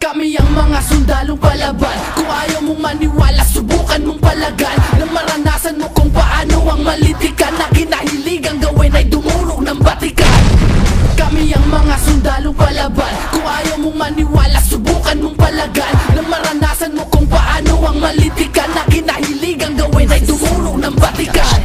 Kami ang mga sundalong palaban. Kung ayaw mong maniwala, subukan mong palagan na maranasan mo kung paano ang malitikan na kinahiligang gawin ay dumulog ng batikan. Kami ang mga sundalong palaban. Kung ayaw mong maniwala, subukan mong palagan na maranasan mo kung paano ang malitikan na kinahiligang gawin ay dumulog ng batikan.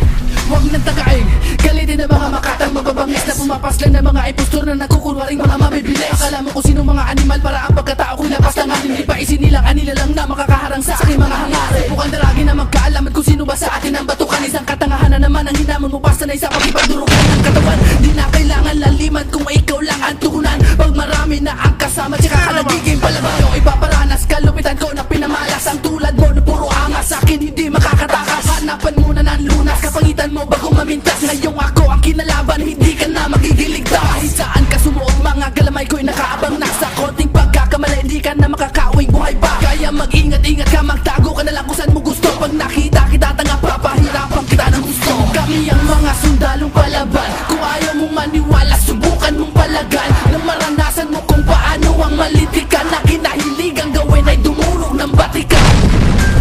Huwag nang tagain, galitin ng mga makatang mababangis na pumapaslan ng mga impostor na nagkukunwaring mga mabibilis. Akala mo kung sino mga animal para ang pagkatao ko'y lapas lang at hindi pa isinilang anila lang na makakaharang sa aking mga hangarin. Mukhang daragi na magkaalaman kung sino ba sa atin ang batukan. Isang katangahan na naman ang hinamon mo pasanay sa pagipagdurugan ng katawan. Di na kailangan laliman kung ikaw lang ang tugunan. Pag marami na ang kasama, tsaka ka nagiging palaban. Yung ipaparanas, kalupitan ko na pinamalas. Ang tulad mo na puro angas, sa akin hindi makakatakas. Hanapan muna ng lunas, kapangitan mo bago mamintas. Ngayong ako ang kinalaban, hindi ka na magigiligtas. Kahit saan ka sumuot, mga galamay ko'y nakaabang na. Sa konting pagkakamali, hindi ka na makakauwing buhay pa. Kaya mag-ingat-ingat ka, magtago ka na lang kung saan mo gusto. Pag nakita kita tanga, papahirapan kita ng gusto. Kami ang mga sundalong palaban. Kung ayaw mong maniwala, subukan mong palagan na maranasan mo kung paano ang malitikan na kinahiligang gawin ay dumulog ng batikan.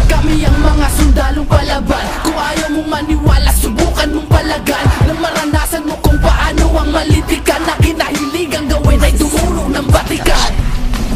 Kami ang mga sundalong palaban. Kung ayaw mong maniwala, subukan mong palagan na maranasan mo kung paano ang malitikan na kinahiligang gawin ay dumulog ng batikan.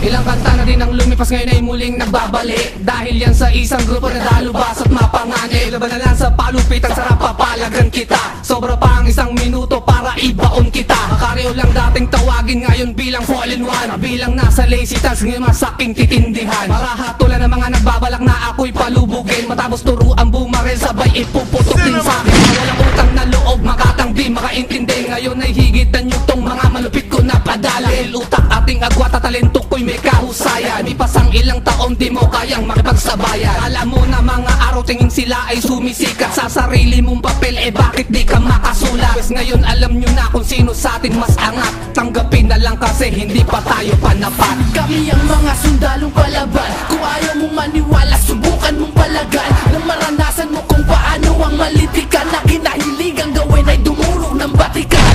Ilang kanta na din ang lumipas, ngayon ay muling nagbabalik. Dahil yan sa isang grupo na dalubas at mapanganib. Laban na lang sa palupit, ang sarap papalagan kita. Sobra pa ang isang minuto para ibaon kita. Makareo lang dating tawagin, ngayon bilang fall-in-one. Bilang nasa lazy task, ngayon masaking titindihan. Para hatulan ng mga nagbabalak na ako'y palubugin. Matapos turo ang bumaril, sabay ipuputok din sa'kin. Walang utang na loob, makatang di makaintindi. Ngayon ay higit na nyutong mga malupit ko na padala. Dahil utak ating agwat at talento ko'y may kahusayan. Di pasang ilang taon di mo kayang makipagsabayan. Alam mo na mga araw tingin sila ay sumisikat. Sa sarili mong papel bakit di ka makasulat? Pues ngayon alam nyo na kung sino sa atin mas angat. Tanggapin na lang kasi hindi pa tayo panapat. Kami ang mga sundalong palaban. Kung ayaw mong maniwala, subukan mong palagan na maranasan mo kung paano ang malitikan na kinahiligang gawin ay dumulog ng batikan.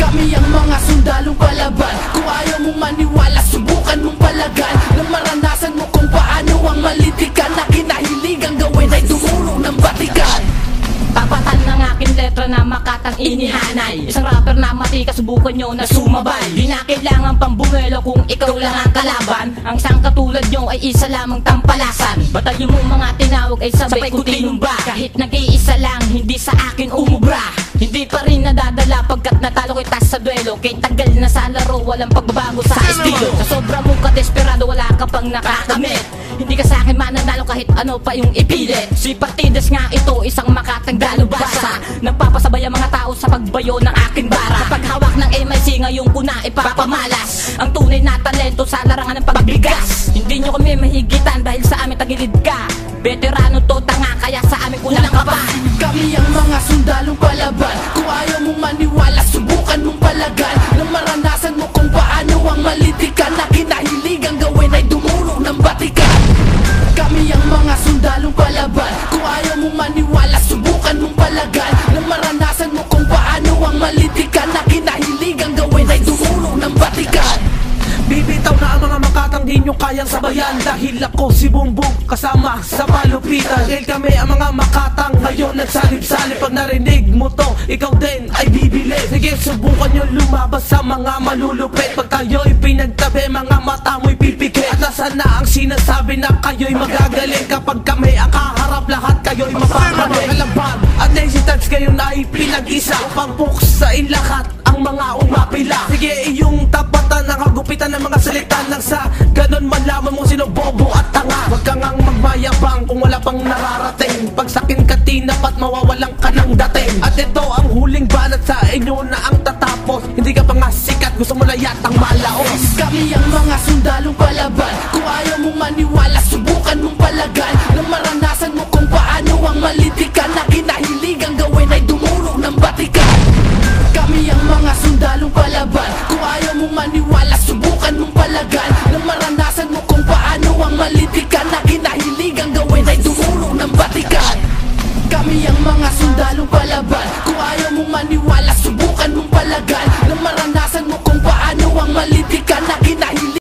Kami ang mga sundalong palaban. Kung ayaw mong maniwala, subukan mong palagan na maranasan mo kung paano ang malitikan na kinahiligang gawin ay dumulog ng batikan. Papatan ng aking letra na makatang inihanay. Isang rapper na matika, subukan nyo na sumabay. Di na kailangan pang bumelo kung ikaw lang ang kalaban. Ang isang katulad nyo ay isa lamang tampalasan. Batalyon mo mga tinawag ay sabay ko tinumba. Kahit nag-iisa lang, hindi sa akin umubra. Hindi pa rin nadadala pagkat natalo kita sa duelo. Kay tagal na sa laro, walang pagbabago sa estilo. Sa sobra mo ka desperado, wala ka pang nakakamit. Hindi ka sa akin mananalo kahit ano pa yung ipilit. Si Partidas nga ito, isang makatang dalubasa. Nagpapasabay ang mga tao sa pagbayo ng aking bara. Kapag hawak ng MIC, ngayon ko na ipapamalas ang tunay na talento sa larangan ng pagbigas. Hindi nyo kami mahigitan dahil sa amin tagilid ka. Veterano to tanga, kaya sa amin kulang ka pa. Kami ang mga sundalong palaban. Kung ayaw mong maniwala, subukan mong palagan na maranasan mo kung paano ang malitikan na kinahiligang gawin ay dumulog ng batikan. Kami ang mga sundalong palaban. Kung ayaw mong maniwala, subukan mong palagan na maranasan mo kung paano ang malitikan na kinahiligang gawin ay dumulog ng batikan. Bibitaw na ang mga makatang di nyo kayang sabayan. Dahil ako si Bumbong kasama sa palupitan. Dahil kami ang mga makatang ngayon nagsalip-salip. Pag narinig mo to, ikaw din ay bibili. Sige, subukan nyo lumabas sa mga malulupit. Pag tayo'y pinagtabi, mga mata mo'y pipikit. At nasaan na ang sinasabi na kayo'y magagaling? Kapag kami ang kaharap, lahat kayo'y mapapagaling. Kalabag at lazy touch ngayon ay pinag-isa upang puksain lahat ang mga umapila. Sige, iyong tapatan ang kagupitan ng mga salita nang sa ganon malaman mo sino bobo at tanga. Huwag kang ang magmayabang kung wala pang nararating. Pag sakin ka tinapat, mawawalan ka ng dating. At ito ang huling banat sa inyo na ang tatapos. Hindi ka pa nga sikat, gusto mo na yatang malaos. Kami ang mga sundalong palaban. Kung ayaw mong maniwala, subukan mong palagan na maranasan mo kung paano ang malitikan na kinahiligang gawin ay dumulog ng batikan. Kami ang mga sundalong palaban. Kung ayaw mong maniwala, subukan mong palagan